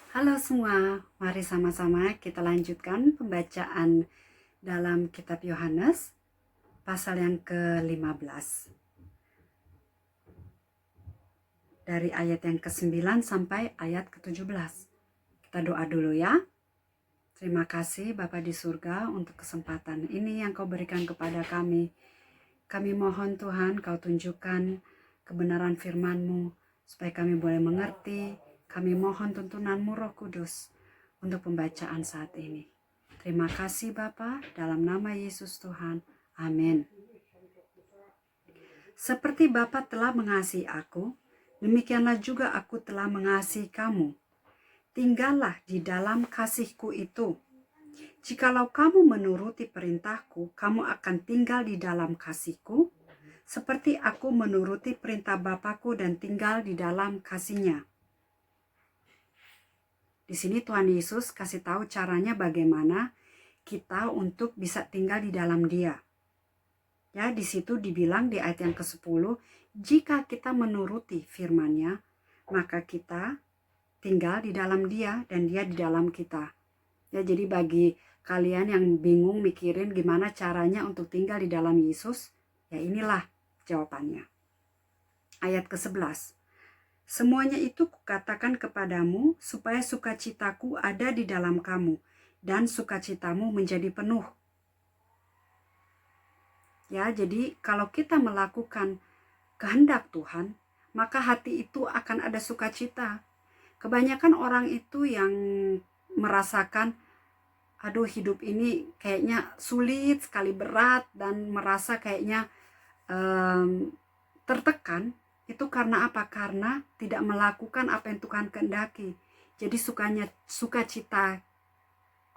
Halo semua, mari sama-sama kita lanjutkan pembacaan dalam kitab Yohanes pasal yang ke-15. Dari ayat yang ke-9 sampai ayat ke-17. Kita doa dulu ya. Terima kasih Bapa di surga untuk kesempatan ini yang kau berikan kepada kami. Kami mohon Tuhan kau tunjukkan kebenaran firman-Mu supaya kami boleh mengerti. Kami mohon tuntunan-Mu Roh Kudus untuk pembacaan saat ini. Terima kasih Bapa, dalam nama Yesus Tuhan. Amin. Seperti Bapa telah mengasihi aku, demikianlah juga aku telah mengasihi kamu. Tinggallah di dalam kasihku itu. Jikalau kamu menuruti perintahku, kamu akan tinggal di dalam kasihku, seperti aku menuruti perintah Bapakku dan tinggal di dalam kasihnya. Di sini Tuhan Yesus kasih tahu caranya bagaimana kita untuk bisa tinggal di dalam Dia. Ya, di situ dibilang di ayat yang ke-10, jika kita menuruti firman-Nya, maka kita tinggal di dalam Dia dan Dia di dalam kita. Ya, jadi bagi kalian yang bingung mikirin gimana caranya untuk tinggal di dalam Yesus, ya inilah jawabannya. Ayat ke-11. Semuanya itu kukatakan kepadamu supaya sukacitaku ada di dalam kamu dan sukacitamu menjadi penuh. Ya, jadi kalau kita melakukan kehendak Tuhan, maka hati itu akan ada sukacita. Kebanyakan orang itu yang merasakan, aduh hidup ini kayaknya sulit sekali, berat, dan merasa kayaknya tertekan, itu karena apa? Karena tidak melakukan apa yang Tuhan kehendaki. Jadi sukacita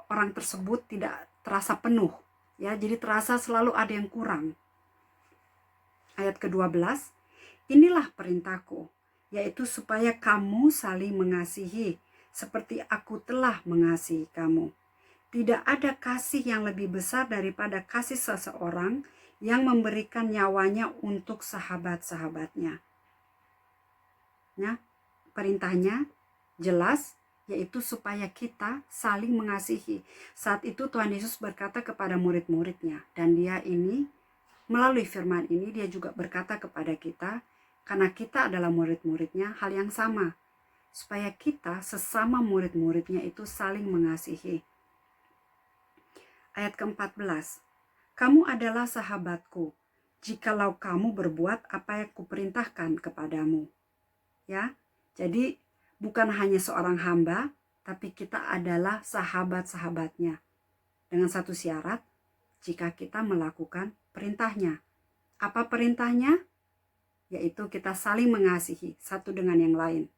orang tersebut tidak terasa penuh. Ya, jadi terasa selalu ada yang kurang. Ayat ke-12, inilah perintahku, yaitu supaya kamu saling mengasihi, seperti aku telah mengasihi kamu. Tidak ada kasih yang lebih besar daripada kasih seseorang yang memberikan nyawanya untuk sahabat-sahabatnya. Ya, perintahnya jelas, yaitu supaya kita saling mengasihi. Saat itu Tuhan Yesus berkata kepada murid-muridnya, dan dia ini melalui firman ini dia juga berkata kepada kita, karena kita adalah murid-muridnya, hal yang sama, supaya kita sesama murid-muridnya itu saling mengasihi. Ayat ke-14, kamu adalah sahabatku, jikalau kamu berbuat apa yang kuperintahkan kepadamu. Ya, jadi bukan hanya seorang hamba, tapi kita adalah sahabat-sahabatnya. Dengan satu syarat, jika kita melakukan perintahnya. Apa perintahnya? Yaitu kita saling mengasihi satu dengan yang lain.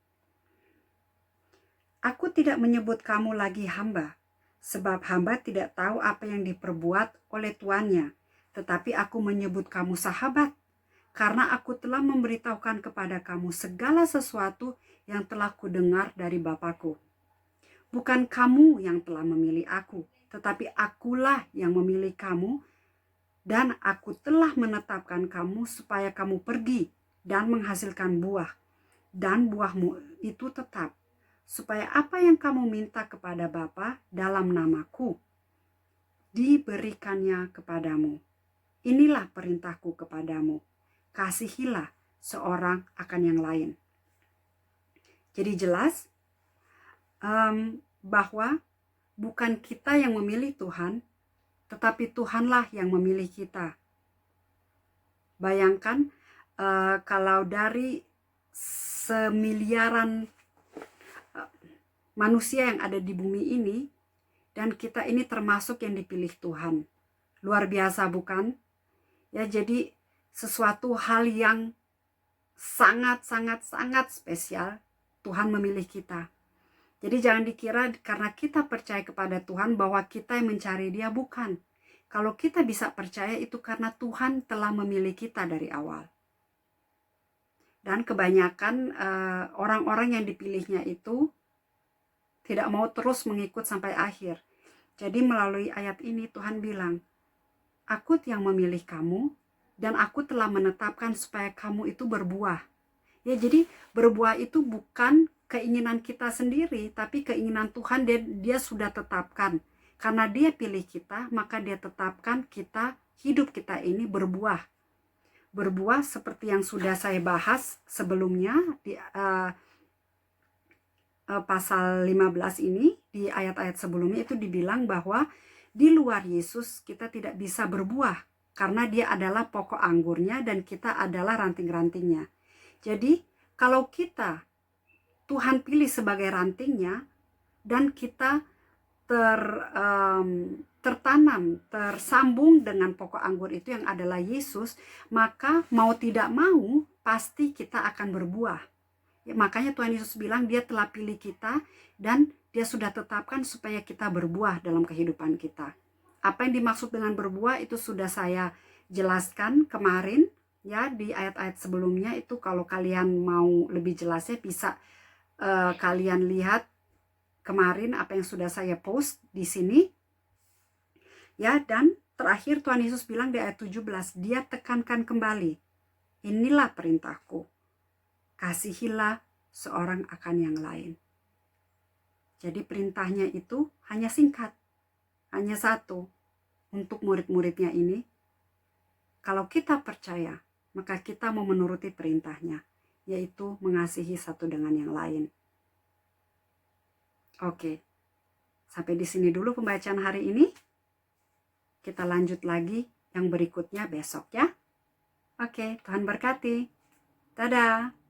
Aku tidak menyebut kamu lagi hamba, sebab hamba tidak tahu apa yang diperbuat oleh tuannya, tetapi aku menyebut kamu sahabat, karena aku telah memberitahukan kepada kamu segala sesuatu yang telah kudengar dari Bapakku. Bukan kamu yang telah memilih aku, tetapi akulah yang memilih kamu, dan aku telah menetapkan kamu supaya kamu pergi dan menghasilkan buah, dan buahmu itu tetap, supaya apa yang kamu minta kepada Bapa dalam namaku, diberikannya kepadamu. Inilah perintahku kepadamu, kasihilah seorang akan yang lain. Jadi jelas bahwa bukan kita yang memilih Tuhan, tetapi Tuhanlah yang memilih kita. Bayangkan kalau dari semiliaran manusia yang ada di bumi ini, dan kita ini termasuk yang dipilih Tuhan. Luar biasa bukan? Ya, jadi sesuatu hal yang sangat spesial, Tuhan memilih kita. Jadi jangan dikira karena kita percaya kepada Tuhan bahwa kita yang mencari Dia, bukan. Kalau kita bisa percaya itu karena Tuhan telah memilih kita dari awal. Dan kebanyakan orang-orang yang dipilihnya itu tidak mau terus mengikut sampai akhir. Jadi melalui ayat ini Tuhan bilang, aku yang memilih kamu, dan aku telah menetapkan supaya kamu itu berbuah. Ya, jadi berbuah itu bukan keinginan kita sendiri, tapi keinginan Tuhan dia sudah tetapkan. Karena dia pilih kita, maka dia tetapkan kita, hidup kita ini berbuah. Berbuah seperti yang sudah saya bahas sebelumnya di pasal 15 ini, di ayat-ayat sebelumnya itu dibilang bahwa di luar Yesus kita tidak bisa berbuah, karena dia adalah pokok anggurnya dan kita adalah ranting-rantingnya. Jadi kalau kita Tuhan pilih sebagai rantingnya dan kita tertanam, tersambung dengan pokok anggur itu yang adalah Yesus, maka mau tidak mau pasti kita akan berbuah. Ya, makanya Tuhan Yesus bilang dia telah pilih kita dan dia sudah tetapkan supaya kita berbuah dalam kehidupan kita. Apa yang dimaksud dengan berbuah itu sudah saya jelaskan kemarin ya di ayat-ayat sebelumnya. Itu kalau kalian mau lebih jelasnya bisa kalian lihat kemarin apa yang sudah saya post di sini. Ya, dan terakhir Tuhan Yesus bilang di ayat 17, dia tekankan kembali, inilah perintahku, kasihilah seorang akan yang lain. Jadi perintahnya itu hanya singkat, hanya satu untuk murid-muridnya ini. Kalau kita percaya, maka kita mau menuruti perintahnya, yaitu mengasihi satu dengan yang lain. Oke, sampai di sini dulu pembacaan hari ini. Kita lanjut lagi yang berikutnya besok ya. Oke, Tuhan berkati. Dadah.